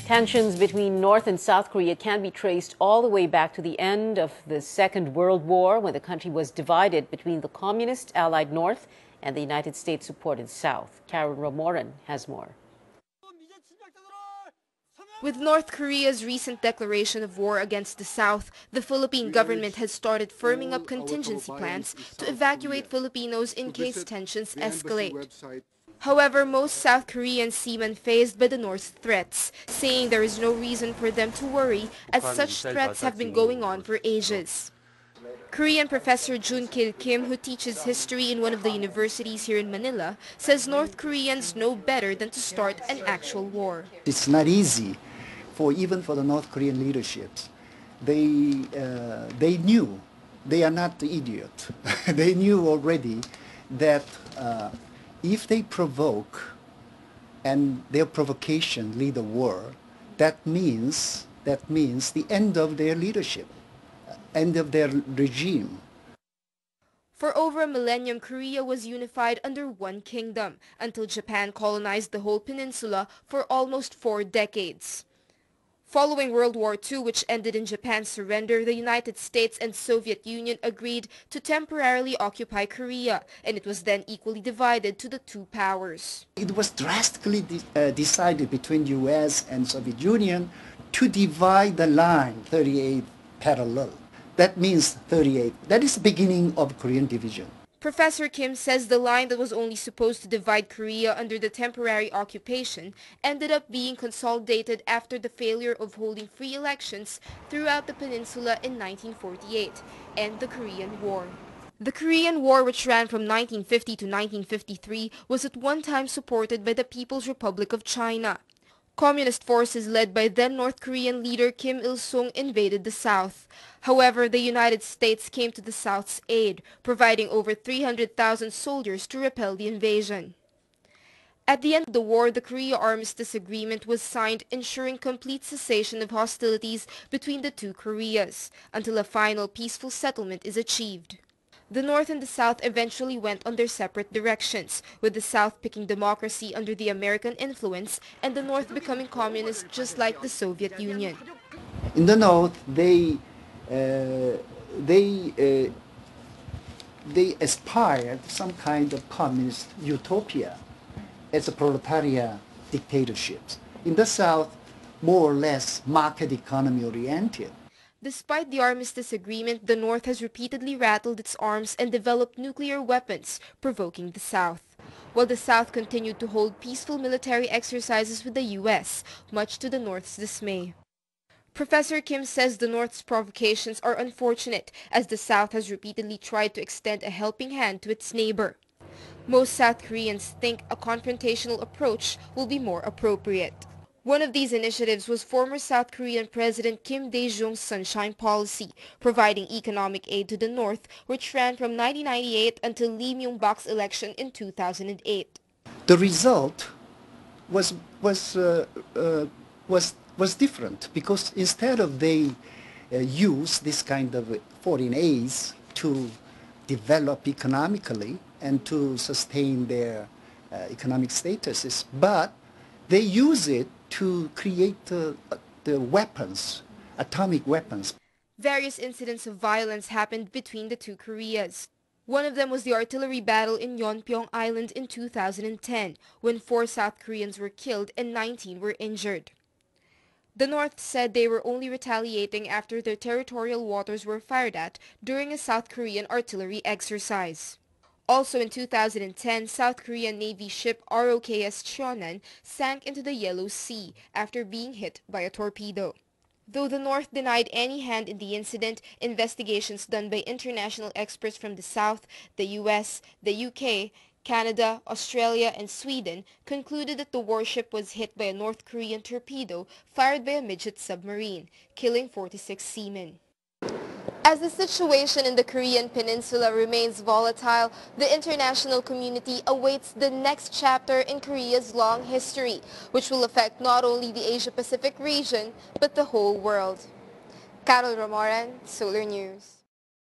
Tensions between North and South Korea can be traced all the way back to the end of the Second World War, when the country was divided between the communist allied North and the United States-supported South. Ramoran has more. With North Korea's recent declaration of war against the South, the Philippine government has started firming up contingency plans to evacuate Filipinos in case tensions escalate. However, most South Korean seem fazed by the North's threats, saying there is no reason for them to worry as such threats have been going on for ages. Korean professor Jun-Kil Kim, who teaches history in one of the universities here in Manila, says North Koreans know better than to start an actual war. It's not easy even for the North Korean leaderships. They knew, they are not the idiot. They knew already that if they provoke and their provocation lead a war, that means the end of their leadership, end of their regime. For over a millennium, Korea was unified under one kingdom until Japan colonized the whole peninsula for almost 4 decades. Following World War II, which ended in Japan's surrender, the United States and Soviet Union agreed to temporarily occupy Korea, and it was then equally divided to the two powers. It was drastically decided between US and Soviet Union to divide the line 38 parallel. That means 38. That is the beginning of Korean division. Professor Kim says the line that was only supposed to divide Korea under the temporary occupation ended up being consolidated after the failure of holding free elections throughout the peninsula in 1948 and the Korean War. The Korean War, which ran from 1950 to 1953, was at one time supported by the People's Republic of China. Communist forces led by then North Korean leader Kim Il-sung invaded the South. However, the United States came to the South's aid, providing over 300,000 soldiers to repel the invasion. At the end of the war, the Korea Armistice Agreement was signed, ensuring complete cessation of hostilities between the two Koreas until a final peaceful settlement is achieved. The North and the South eventually went on their separate directions, with the South picking democracy under the American influence and the North becoming communist just like the Soviet Union. In the North, they aspired some kind of communist utopia as a proletariat dictatorships. In the South, more or less market economy oriented. Despite the armistice agreement, the North has repeatedly rattled its arms and developed nuclear weapons, provoking the South, while the South continued to hold peaceful military exercises with the U.S., much to the North's dismay. Professor Kim says the North's provocations are unfortunate, as the South has repeatedly tried to extend a helping hand to its neighbor. Most South Koreans think a confrontational approach will be more appropriate. One of these initiatives was former South Korean President Kim Dae-jung's Sunshine Policy, providing economic aid to the North, which ran from 1998 until Lee Myung-bak's election in 2008. The result was different, because instead of they use this kind of foreign aids to develop economically and to sustain their economic statuses, but they use it to create the weapons, atomic weapons. Various incidents of violence happened between the two Koreas. One of them was the artillery battle in Yeonpyeong Island in 2010, when 4 South Koreans were killed and 19 were injured. The North said they were only retaliating after their territorial waters were fired at during a South Korean artillery exercise. Also in 2010, South Korean Navy ship ROKS Cheonan sank into the Yellow Sea after being hit by a torpedo. Though the North denied any hand in the incident, investigations done by international experts from the South, the US, the UK, Canada, Australia, and Sweden concluded that the warship was hit by a North Korean torpedo fired by a midget submarine, killing 46 seamen. As the situation in the Korean peninsula remains volatile, the international community awaits the next chapter in Korea's long history, which will affect not only the Asia-Pacific region, but the whole world. Ramoran, Solar News.